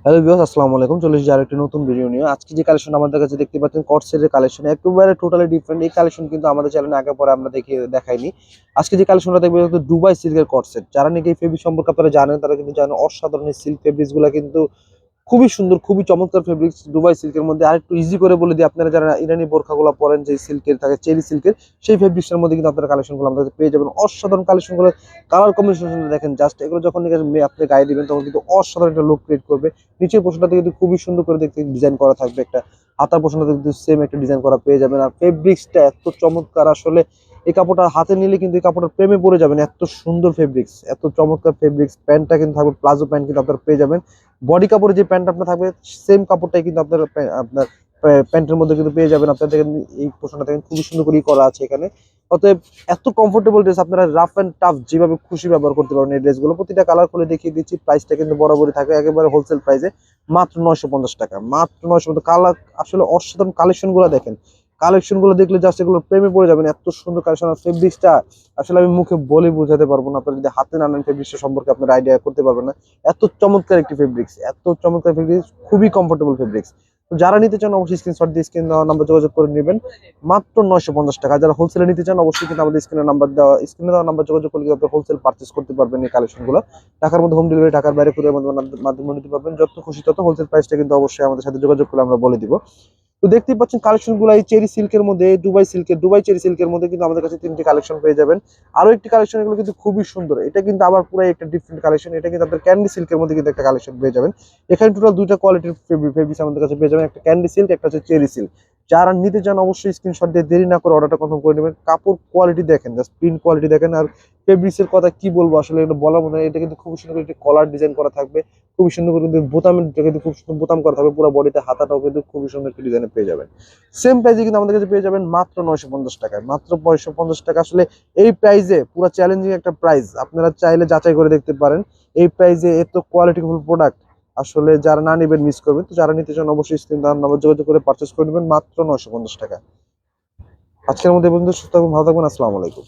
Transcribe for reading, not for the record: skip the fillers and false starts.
Hello viewers, আসসালামু আলাইকুম। চলে এসেছি আরেকটি নতুন ভিডিও নিয়ে। আজকে যে কালেকশন আমাদের কাছে দেখতে পাচ্ছেন কটসেটের কালেকশন, একেবারে টোটালি ডিফারেন্ট। এই কালেকশন কিন্তু আমাদের চ্যানেলে আগে পরে আমরা দেখাইনি। আজকে যে কালেকশনটা দেখবেন হচ্ছে দুবাই সিল্কের কটসেট। যারা নাকি এই ফেব্রিক সম্পর্কে আপনারা জানেন তারা কিন্তু জানেন অসাধারণ এই সিল্ক ফেব্রিক্স গুলা কিন্তু খুবই সুন্দর, খুবই চমৎকার ফেব্রিক্স দুবাই সিল্কের মধ্যে। আরেকটু ইজি করে বলে দিই, আপনারা যারা ইরানি বোরখাগুলো পরেন যে সিল্কের থাকে, চেরি সিল্কের, সেই ফেব্রিক্সের মধ্যে কিন্তু আপনারা কালেকশনগুলো আমাদের কাছে পেয়ে যাবেন। অসাধারণ কালেকশনগুলো, কালার কম্বিনেশন দেখেন জাস্ট, এগুলো যখন আপনি গায়ে দিবেন তখন কিন্তু অসাধারণ একটা লুক ক্রিয়েট করবে। নিচের পোর্শনটাতে কিন্তু খুবই সুন্দর করে দেখতে ডিজাইন করা থাকবে, একটা হাতার পোর্শনটাতে কিন্তু সেম একটা ডিজাইন করা পেয়ে যাবেন। আর ফেব্রিক্সটা এত চমৎকার, আসলে এই কাপড়টা হাতে নিলে কিন্তু এই কাপড়টার প্রেমে পড়ে যাবেন। এত সুন্দর ফেব্রিক্স, এত চমৎকার ফেব্রিক্স। প্যান্টটা কিন্তু থাকবে প্লাজো প্যান্ট, কিন্তু আপনারা পেয়ে যাবেন। বডি কাপড়ের যে প্যান্ট আপনার থাকবে সেম কাপড়টাই কিন্তু আপনার আপনার প্যান্টের মধ্যে কিন্তু পেয়ে যাবেন। আপনার দেখেন এই পোর্শনটা দেখেন খুবই সুন্দর করে করা আছে এখানে। অতএব এত কমফোর্টেবল ড্রেস আপনারা রাফ এন্ড টাফ যেভাবে খুশি ব্যবহার করতে পারবেন এই ড্রেসগুলো। প্রতিটা কালার খুলে দেখিয়ে দিচ্ছি। প্রাইসটা কিন্তু বরাবরই থাকে একেবারে হোলসেল প্রাইসে, মাত্র 950 টাকা। মাত্র 950 কালার। আসলে অসাধারণ কালেকশন গুলো দেখেন, কালেকশন গুলো দেখলে জাস্ট এগুলো প্রেমে পড়ে যাবেন। এত সুন্দর কালেকশন। আর ফেব্রিক্সটা আসলে আমি মুখে বলে বোঝাতে পারবো না, আপনারা যদি হাতে না নেন ফেব্রিক্সটা সম্পর্কে আপনার আইডিয়া করতে পারবেন না। এত চমৎকার একটি ফেব্রিক্স, এত চমৎকার ফেব্রিক্স, খুবই কমফোর্টেবল ফেব্রিক্স। তো যারা নিতে চান অবশ্যই স্ক্রিনশট দিয়ে স্ক্রিন দেওয়া নাম্বার যোগাযোগ করে নেবেন, মাত্র 950 টাকা। যারা হোলসেলে নিতে চান অবশ্যই কিন্তু আমাদের স্ক্রিনে দেওয়া নাম্বার যোগাযোগ করলে আপনি হোলসেল পারচেস করতে পারবেন এই কালেকশনগুলো। টাকার মধ্যে হোম ডেলিভারি, টাকার বাইরে কুরিয়ার মাধ্যমে নিতে পারবেন। যত খুশি তত হোলসেল প্রাইসটা কিন্তু অবশ্যই আমাদের সাথে যোগাযোগ করলে আমরা বলে দিব। তো দেখতেই পাচ্ছেন কালেকশন গুলো এই চেরি সিল্কের মধ্যে, দুবাই চেরি সিল্কের মধ্যে কিন্তু আমাদের কাছে 3টি কালেকশন পেয়ে যাবেন। আরো একটি কালেকশন, এগুলো কিন্তু খুবই সুন্দর। এটা কিন্তু আবার পুরো একটা ডিফারেন্ট কালেকশন। এটা কিন্তু আপনার ক্যান্ডি সিল্কের মধ্যে কিন্তু একটা কালেকশন পেয়ে যাবেন। এখানে টোটাল দুইটা কোয়ালিটির ফেব্রিক্স আমাদের কাছে পেয়ে যাবেন, একটা ক্যান্ডি সিল্ক, একটা হচ্ছে চেরি সিল্ক। যারা নিতে চান অবশ্যই স্ক্রিনশট দিয়ে দেরি না করে অর্ডারটা কনফার্ম করে নেবেন। কাপড় কোয়ালিটি দেখেন, জাস্ট প্রিন্ট কোয়ালিটি দেখেন। আর ফেব্রিক্সের কথা কি বলবো, আসলে এটা বলার মতো না। এটা কিন্তু খুব সুন্দর করে একটি কলার ডিজাইন করা থাকবে, খুবই সুন্দর করে কিন্তু বোতামের কিন্তু খুব সুন্দর বোতাম করা থাকবে পুরো বডিতে। হাতাটাও কিন্তু খুবই সুন্দর একটি ডিজাইনে পেয়ে যাবেন। সেম প্রাইসে কিন্তু আমাদের কাছে পেয়ে যাবেন মাত্র 950 টাকায়। মাত্র 950 টাকা। আসলে এই প্রাইসে পুরো চ্যালেঞ্জিং একটা প্রাইস, আপনারা চাইলে যাচাই করে দেখতে পারেন। এই প্রাইসে এত কোয়ালিটিফুল প্রোডাক্ট আসলে যারা না নেবেন মিস করবেন। তো যারা নিতে চান অবশ্যই স্ক্রিন দেওয়ার নাম্বার যোগাযোগ করে পারচেস করে নেবেন মাত্র 950 টাকা। আজকের মধ্যে এই পর্যন্ত। সুস্থ থাকবেন, ভালো থাকবেন। আসসালামু আলাইকুম।